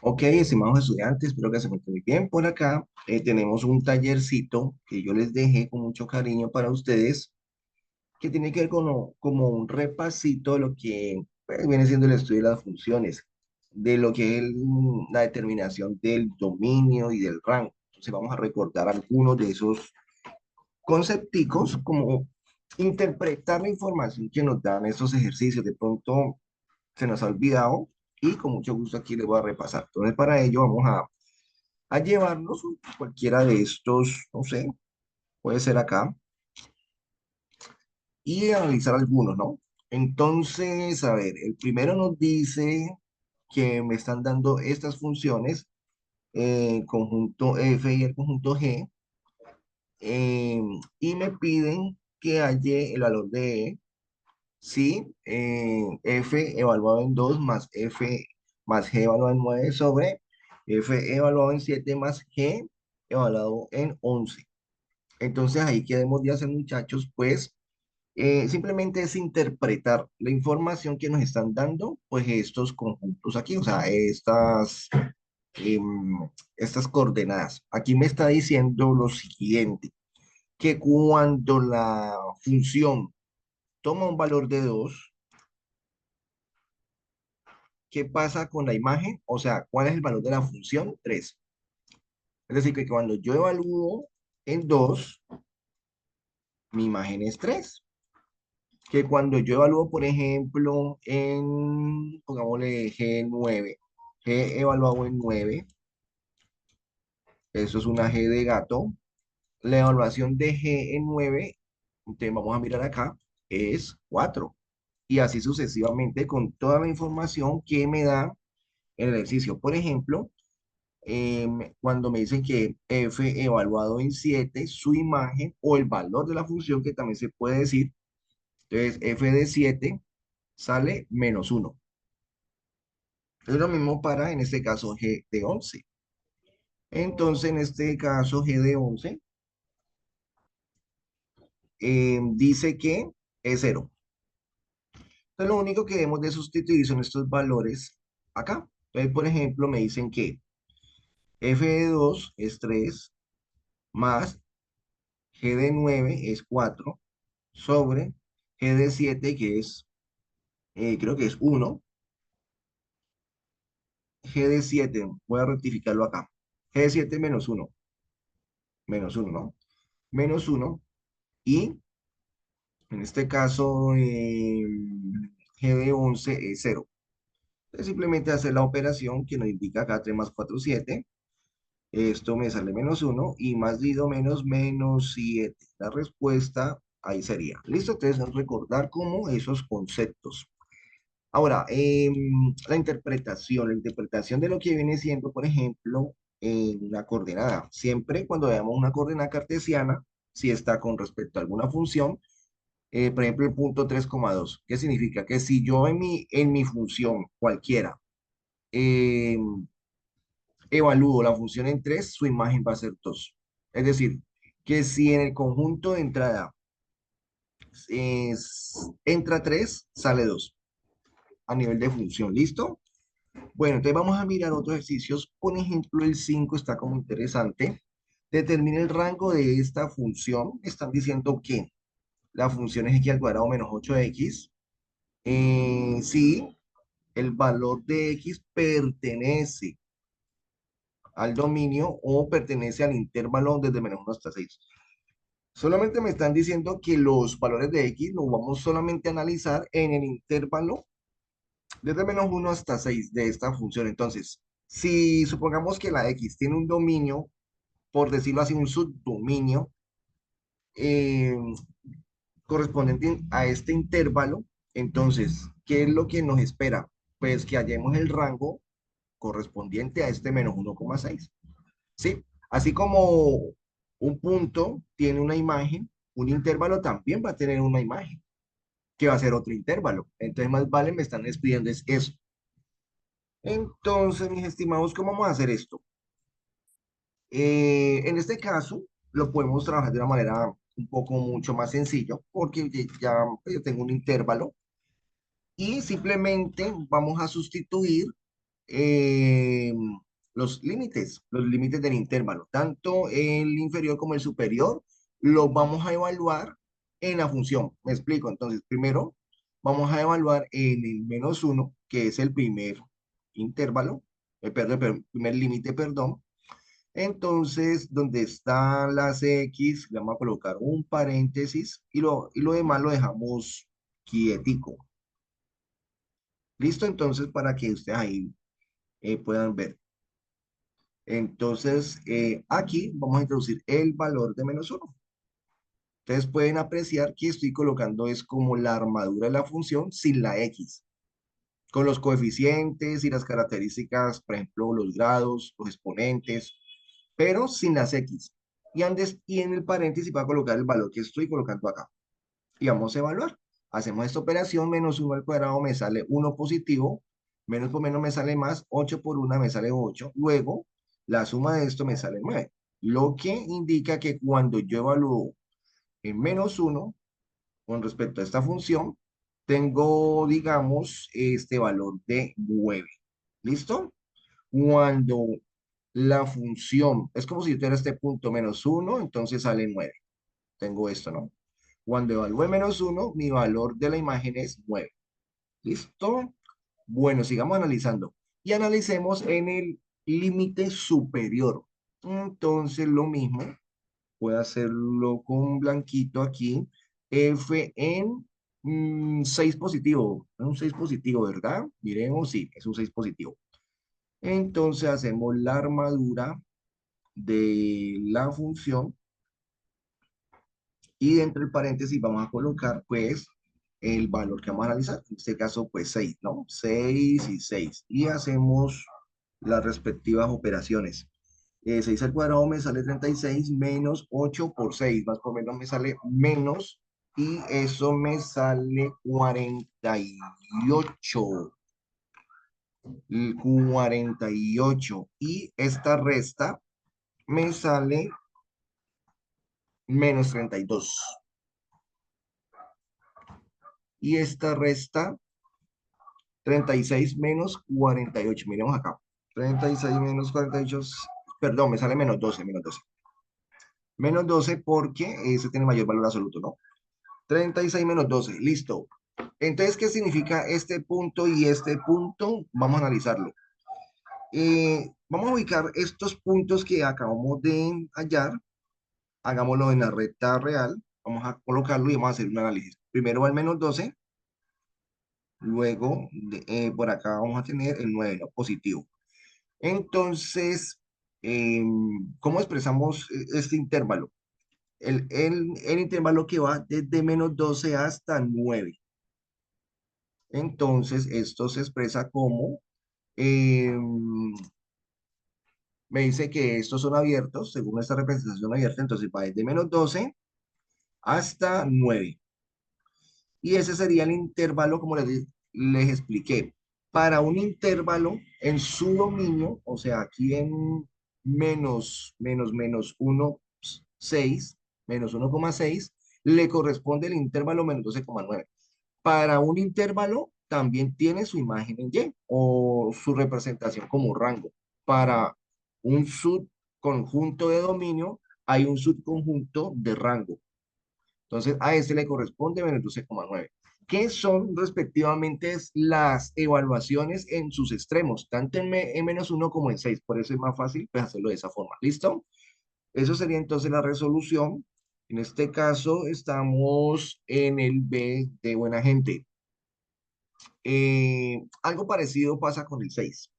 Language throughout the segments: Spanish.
Ok, estimados estudiantes, espero que se encuentren muy bien por acá. Tenemos un tallercito que yo les dejé con mucho cariño para ustedes, que tiene que ver con como un repasito de lo que pues, viene siendo el estudio de las funciones, de lo que es la determinación del dominio y del rango. Entonces vamos a recordar algunos de esos concepticos, como interpretar la información que nos dan estos ejercicios. De pronto se nos ha olvidado y con mucho gusto aquí les voy a repasar. Entonces para ello vamos a llevarnos cualquiera de estos, no sé, puede ser acá, y analizar algunos, ¿no? Entonces, a ver, el primero nos dice que me están dando estas funciones, conjunto F y el conjunto G, eh, y me piden que halle el valor de E, si F evaluado en 2 más F más G evaluado en 9 sobre F evaluado en 7 más G evaluado en 11. Entonces ahí quedemos de hacer, muchachos, pues simplemente es interpretar la información que nos están dando, pues estos conjuntos aquí, o sea, estas coordenadas. Aquí me está diciendo lo siguiente, que cuando la función toma un valor de 2, ¿qué pasa con la imagen? O sea, ¿cuál es el valor de la función? 3. Es decir, que cuando yo evalúo en 2, mi imagen es 3. Que cuando yo evalúo, por ejemplo, pongámosle G9, G evaluado en 9, eso es una G de gato, la evaluación de G en 9, entonces vamos a mirar acá, es 4. Y así sucesivamente con toda la información que me da el ejercicio. Por ejemplo, cuando me dicen que F evaluado en 7, su imagen o el valor de la función, que también se puede decir, entonces F de 7 sale -1. Es lo mismo para, en este caso, G de 11. Entonces, en este caso, G de 11 dice que es 0. Entonces, lo único que debemos de sustituir son estos valores acá. Entonces, por ejemplo, me dicen que F de 2 es 3 más G de 9 es 4 sobre G de 7 que es, creo que es 1. G de 7 voy a rectificarlo acá. G de 7 menos uno, ¿no? -1 y en este caso, G de 11 es 0. Entonces, simplemente hacer la operación que nos indica acá 3 más 4 7. Esto me sale -1 y más dividido -7. La respuesta ahí sería. ¿Listo? Entonces, recordar como esos conceptos. Ahora, la interpretación de lo que viene siendo, por ejemplo, la coordenada. Siempre cuando veamos una coordenada cartesiana, si está con respecto a alguna función, por ejemplo, el punto 3,2. ¿Qué significa? Que si yo en mi función cualquiera eh, evalúo la función en 3, su imagen va a ser 2. Es decir, que si en el conjunto de entrada entra 3, sale 2 a nivel de función. ¿Listo? Bueno, entonces vamos a mirar otros ejercicios. Por ejemplo, el 5 está como interesante. Determina el rango de esta función. Están diciendo que la función es x al cuadrado menos 8x. Si el valor de x pertenece al dominio o pertenece al intervalo desde -1 hasta 6. Solamente me están diciendo que los valores de x los vamos solamente a analizar en el intervalo desde -1 hasta 6 de esta función. Entonces, si supongamos que la x tiene un dominio, por decirlo así, un subdominio eh, correspondiente a este intervalo, entonces, ¿qué es lo que nos espera? Pues que hallemos el rango correspondiente a este -1,6. ¿Sí? Así como un punto tiene una imagen, un intervalo también va a tener una imagen, que va a ser otro intervalo. Entonces, más vale me están despidiendo es eso. Entonces, mis estimados, ¿cómo vamos a hacer esto? En este caso, lo podemos trabajar de una manera un poco mucho más sencillo, porque ya pues, yo tengo un intervalo y simplemente vamos a sustituir eh, los límites del intervalo, tanto el inferior como el superior, los vamos a evaluar en la función. Me explico. Entonces, primero vamos a evaluar en el -1, que es el primer intervalo, primer límite, perdón. Entonces, donde están las X, le vamos a colocar un paréntesis y lo demás lo dejamos quietico. ¿Listo? Entonces, para que ustedes ahí puedan ver. Entonces, aquí vamos a introducir el valor de -1. Ustedes pueden apreciar que estoy colocando es como la armadura de la función sin la X, con los coeficientes y las características, por ejemplo, los grados, los exponentes, pero sin las X. Y en el paréntesis va a colocar el valor que estoy colocando acá. Y vamos a evaluar. Hacemos esta operación, -1 al cuadrado me sale 1 positivo, menos por menos me sale más, 8 por 1 me sale 8. Luego, la suma de esto me sale 9. Lo que indica que cuando yo evalúo en -1 con respecto a esta función, tengo, digamos, este valor de 9. ¿Listo? Cuando la función, es como si yo tuviera este punto -1, entonces sale 9. Tengo esto, ¿no? Cuando evalúe -1, mi valor de la imagen es 9. ¿Listo? Bueno, sigamos analizando. Y analicemos en el límite superior. Entonces, lo mismo, voy a hacerlo con blanquito aquí. F en 6 positivo. Es un 6 positivo, ¿verdad? Miremos, sí, es un 6 positivo. Entonces, hacemos la armadura de la función y dentro del paréntesis vamos a colocar, pues, el valor que vamos a analizar. En este caso, pues, 6, ¿no? 6 y 6. Y hacemos las respectivas operaciones. 6 al cuadrado me sale 36 menos 8 por 6. Más o menos me sale menos. Y eso me sale 48. 48. Y esta resta me sale -32. Y esta resta 36 menos 48. Miremos acá. 36 menos 48. Perdón, me sale -12, -12. -12 porque ese tiene mayor valor absoluto, ¿no? 36 menos 12, listo. Entonces, ¿qué significa este punto y este punto? Vamos a analizarlo. Vamos a ubicar estos puntos que acabamos de hallar. Hagámoslo en la recta real. Vamos a colocarlo y vamos a hacer un análisis. Primero va el -12. Luego, por acá vamos a tener el 9, ¿no? Positivo. Entonces, ¿cómo expresamos este intervalo? El intervalo que va desde -12 hasta 9. Entonces, esto se expresa como, me dice que estos son abiertos, según esta representación abierta, entonces va desde -12 hasta 9. Y ese sería el intervalo, como les expliqué. Para un intervalo en su dominio, o sea, aquí en -1, 6, -1,6, le corresponde el intervalo -12,9. Para un intervalo también tiene su imagen en Y o su representación como rango. Para un subconjunto de dominio hay un subconjunto de rango. Entonces, a este le corresponde -12,9. ¿Qué son respectivamente las evaluaciones en sus extremos, tanto en -1 como en 6? Por eso es más fácil pues, hacerlo de esa forma. ¿Listo? Eso sería entonces la resolución. En este caso, estamos en el B de buena gente. Algo parecido pasa con el 6.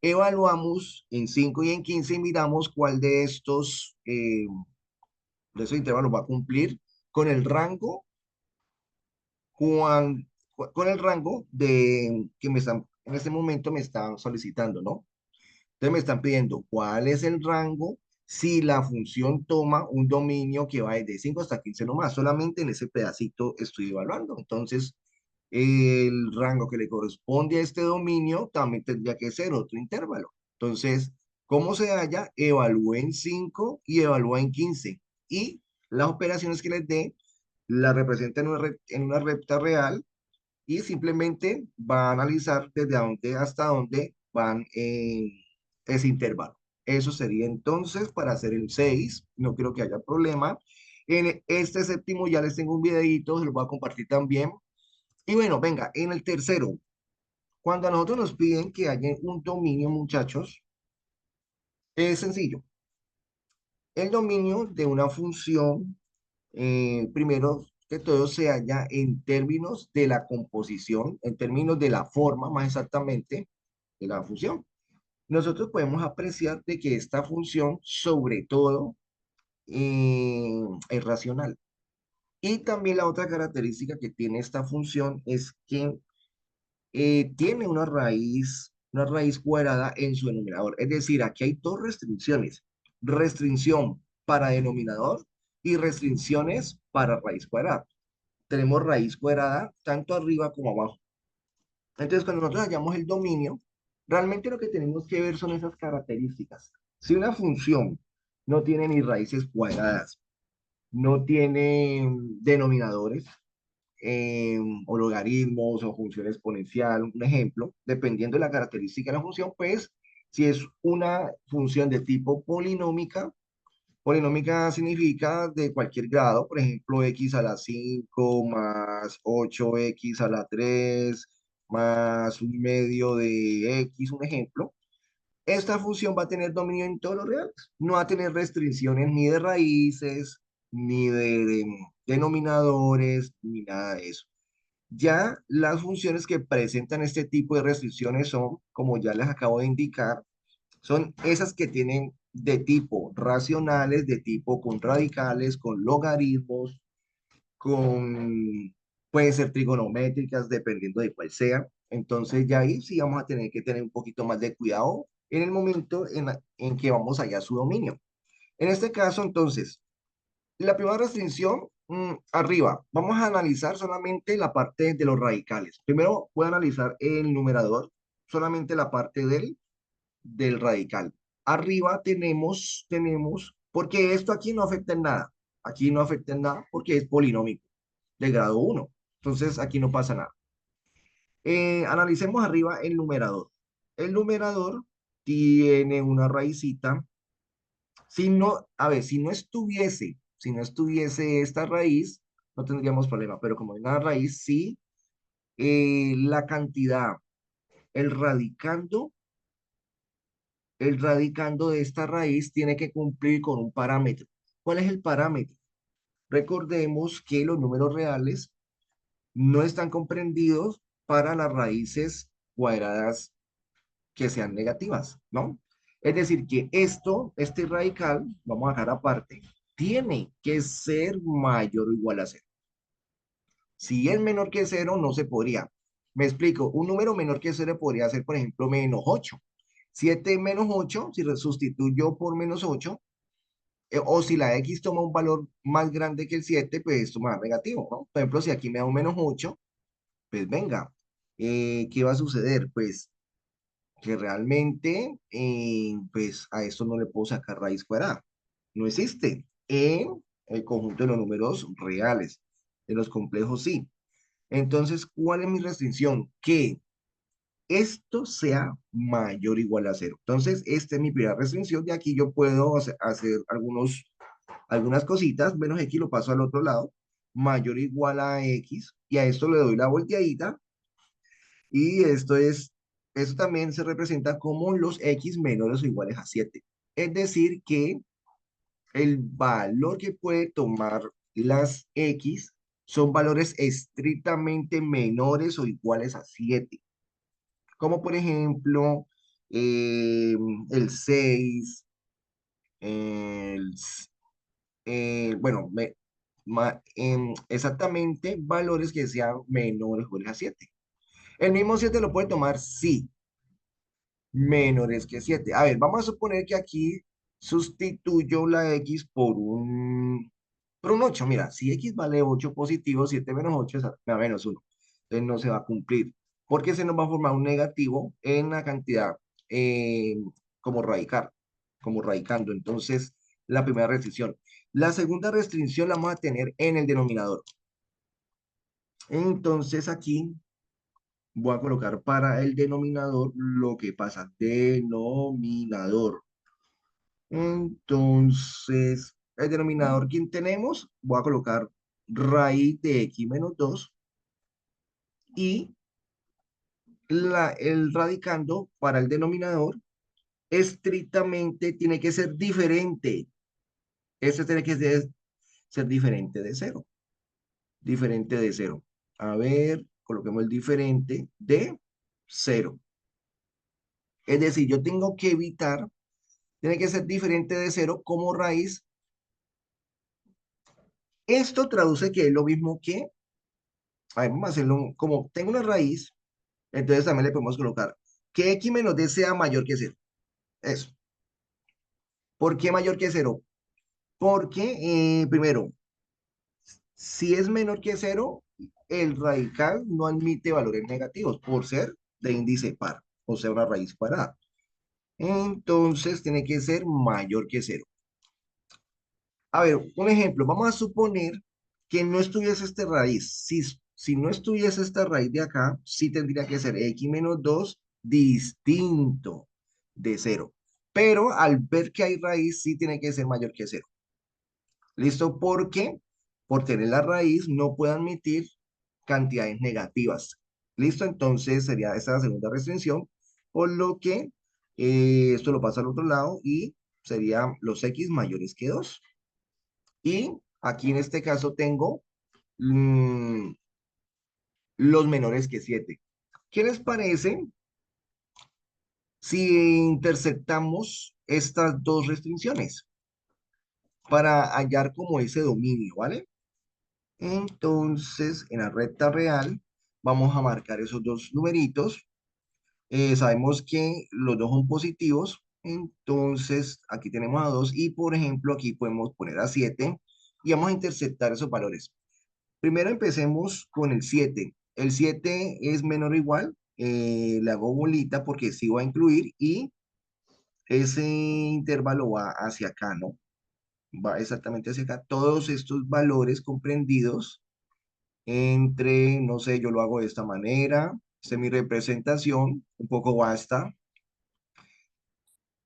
Evaluamos en 5 y en 15 y miramos cuál de esos intervalos va a cumplir con el rango cuan- con el rango de que en este momento me están solicitando, ¿no? Entonces me están pidiendo cuál es el rango si la función toma un dominio que va desde 5 hasta 15 nomás. Solamente en ese pedacito estoy evaluando. Entonces, el rango que le corresponde a este dominio también tendría que ser otro intervalo. Entonces, ¿cómo se halla? Evalúe en 5 y evalúa en 15. Y las operaciones que les dé la representa en una recta real y simplemente va a analizar desde dónde hasta dónde van en ese intervalo. Eso sería entonces para hacer el 6. No creo que haya problema. En este séptimo ya les tengo un videito, se lo voy a compartir también. Y bueno, venga, en el tercero, cuando a nosotros nos piden que haya un dominio, muchachos, es sencillo. El dominio de una función, primero que todo, se halla en términos de la composición, en términos de la forma, más exactamente, de la función. Nosotros podemos apreciar de que esta función, sobre todo, es racional. Y también la otra característica que tiene esta función es que tiene una raíz cuadrada en su denominador. Es decir, aquí hay dos restricciones. Restricción para denominador y restricciones para raíz cuadrada. Tenemos raíz cuadrada tanto arriba como abajo. Entonces, cuando nosotros hallamos el dominio, realmente lo que tenemos que ver son esas características. Si una función no tiene ni raíces cuadradas, no tiene denominadores, o logaritmos o función exponencial, un ejemplo, dependiendo de la característica de la función, pues si es una función de tipo polinómica, polinómica significa de cualquier grado, por ejemplo, x a la 5 más 8x a la 3 más un medio de x, un ejemplo. Esta función va a tener dominio en todos los reales. No va a tener restricciones ni de raíces, ni de denominadores, ni nada de eso. Ya las funciones que presentan este tipo de restricciones son, como ya les acabo de indicar, son esas que tienen de tipo racionales, de tipo con radicales, con logaritmos, con, pueden ser trigonométricas, dependiendo de cuál sea. Entonces ya ahí sí vamos a tener que tener un poquito más de cuidado en el momento en que vamos allá a su dominio. En este caso, entonces, la primera restricción, arriba, vamos a analizar solamente la parte de los radicales. Primero voy a analizar el numerador, solamente la parte del radical. Arriba porque esto aquí no afecta en nada. Aquí no afecta en nada porque es polinómico de grado uno. Entonces aquí no pasa nada. Analicemos arriba el numerador. El numerador tiene una raicita. Si no, a ver, si no estuviese esta raíz, no tendríamos problema, pero como hay una raíz, sí, la cantidad, el radicando, el radicando de esta raíz tiene que cumplir con un parámetro. ¿Cuál es el parámetro? Recordemos que los números reales no están comprendidos para las raíces cuadradas que sean negativas, ¿no? Es decir, que este radical, vamos a dejar aparte, tiene que ser mayor o igual a cero. Si es menor que cero, no se podría. Me explico, un número menor que cero podría ser, por ejemplo, menos 8. 7 menos 8, si sustituyo por menos 8, o si la x toma un valor más grande que el 7, pues esto me da negativo, ¿no? Por ejemplo, si aquí me da un menos 8, pues venga, ¿qué va a suceder? Pues que realmente, pues a esto no le puedo sacar raíz cuadrada. No existe en el conjunto de los números reales. De los complejos sí. Entonces, ¿cuál es mi restricción? Que esto sea mayor o igual a cero. Entonces, esta es mi primera restricción. De aquí yo puedo hacer algunas cositas. Menos x lo paso al otro lado. Mayor o igual a x. Y a esto le doy la volteadita. Y esto también se representa como los x menores o iguales a 7. Es decir, que el valor que puede tomar las x son valores estrictamente menores o iguales a 7. Como por ejemplo, eh, el 6, el, bueno, exactamente valores que sean menores o iguales a 7. El mismo 7 lo puede tomar, sí, menores que 7. A ver, vamos a suponer que aquí sustituyo la x por un 8. Mira, si x vale 8 positivo, 7 menos 8 es a menos 1. Entonces no se va a cumplir, porque se nos va a formar un negativo en la cantidad, eh, como radical, como radicando. Entonces, la primera restricción. La segunda restricción la vamos a tener en el denominador. Entonces aquí Voy a colocar para el denominador lo que pasa. Denominador. Entonces, el denominador, ¿quién tenemos? Voy a colocar raíz de x menos 2 y el radicando para el denominador estrictamente tiene que ser diferente. Este tiene que ser diferente de cero. Diferente de cero. A ver, coloquemos el diferente de cero. Es decir, yo tengo que evitar, tiene que ser diferente de cero como raíz. Esto traduce que es lo mismo que, a ver, vamos a hacerlo como tengo una raíz, entonces también le podemos colocar que x menos d sea mayor que cero. Eso. ¿Por qué mayor que cero? Porque, primero, si es menor que cero, el radical no admite valores negativos por ser de índice par, o sea, una raíz cuadrada. Entonces tiene que ser mayor que cero. A ver, un ejemplo, vamos a suponer que no estuviese esta raíz. Si no estuviese esta raíz de acá, sí tendría que ser x menos 2 distinto de cero. Pero al ver que hay raíz, sí tiene que ser mayor que cero. ¿Listo? Porque por tener la raíz no puede admitir cantidades negativas. ¿Listo? Entonces sería esa la segunda restricción, por lo que esto lo pasa al otro lado y serían los x mayores que 2. Y aquí en este caso tengo mm, los menores que 7. ¿Qué les parece si interceptamos estas dos restricciones para hallar como ese dominio, ¿vale? Entonces, en la recta real, vamos a marcar esos dos numeritos. Sabemos que los dos son positivos, entonces aquí tenemos a 2 y, por ejemplo, aquí podemos poner a 7 y vamos a interceptar esos valores. Primero empecemos con el 7. El 7 es menor o igual, le hago bolita porque sí va a incluir y ese intervalo va hacia acá, ¿no? Va exactamente hacia acá. Todos estos valores comprendidos entre, no sé, yo lo hago de esta manera. Esta es mi representación, un poco vasta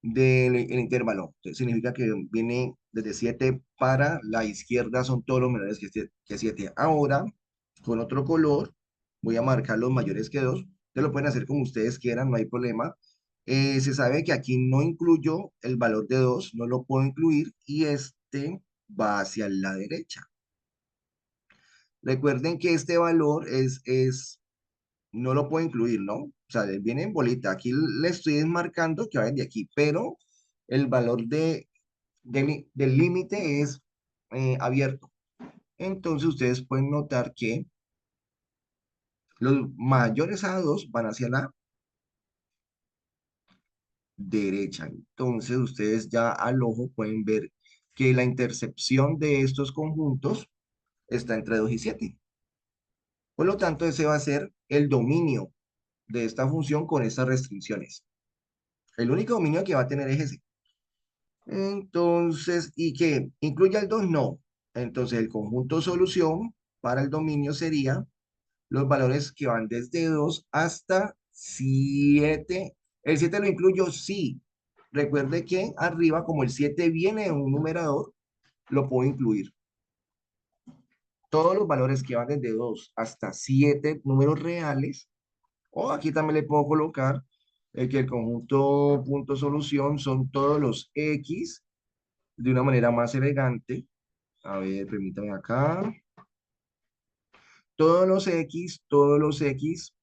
del el intervalo. Entonces, significa que viene desde 7 para la izquierda, son todos los menores que 7. Ahora, con otro color, voy a marcar los mayores que 2. Ustedes lo pueden hacer como ustedes quieran, no hay problema. Se sabe que aquí no incluyo el valor de 2, no lo puedo incluir y este va hacia la derecha. Recuerden que este valor no lo puedo incluir, ¿no? O sea, viene en bolita. Aquí le estoy marcando que va de aquí, pero el valor del límite es abierto. Entonces ustedes pueden notar que los mayores a 2 van hacia la derecha. Entonces ustedes ya al ojo pueden ver que la intercepción de estos conjuntos está entre 2 y 7. Por lo tanto, ese va a ser el dominio de esta función con estas restricciones. El único dominio que va a tener es ese. Entonces, ¿y qué? ¿Incluye el 2? No. Entonces, el conjunto solución para el dominio sería los valores que van desde 2 hasta 7. ¿El 7 lo incluyo? Sí. Recuerde que arriba, como el 7 viene en un numerador, lo puedo incluir. Todos los valores que van desde 2 hasta 7 números reales, o aquí también le puedo colocar que el conjunto punto solución son todos los X de una manera más elegante. A ver, permítame acá. Todos los X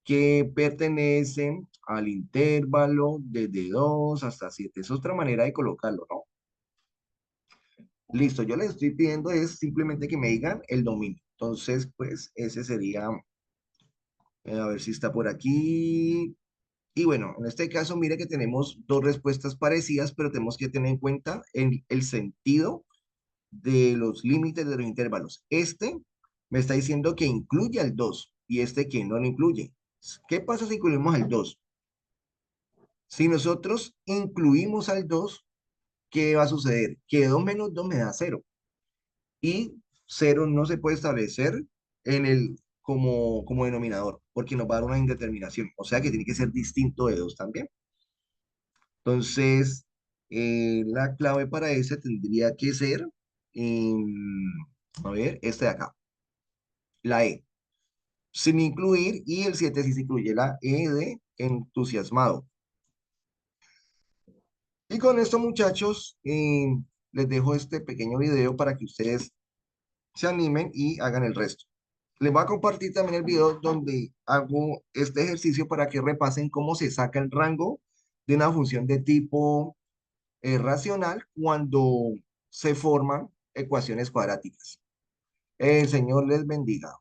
que pertenecen al intervalo desde 2 hasta 7. Es otra manera de colocarlo, ¿no? Listo, yo les estoy pidiendo es simplemente que me digan el dominio. Entonces, pues ese sería, a ver si está por aquí. Y bueno, en este caso, mire que tenemos dos respuestas parecidas, pero tenemos que tener en cuenta el sentido de los límites de los intervalos. Este me está diciendo que incluye al 2 y este que no lo incluye. ¿Qué pasa si incluimos al 2? Si nosotros incluimos al 2, ¿qué va a suceder? Que 2 menos 2 me da cero. Y cero no se puede establecer en el como denominador, porque nos va a dar una indeterminación, o sea que tiene que ser distinto de 2 también. Entonces, la clave para ese tendría que ser, a ver, este de acá, la E, sin incluir, y el 7 sí se incluye la E de entusiasmado. Y con esto, muchachos, les dejo este pequeño video para que ustedes se animen y hagan el resto. Les voy a compartir también el video donde hago este ejercicio para que repasen cómo se saca el rango de una función de tipo racional cuando se forman ecuaciones cuadráticas. El Señor les bendiga.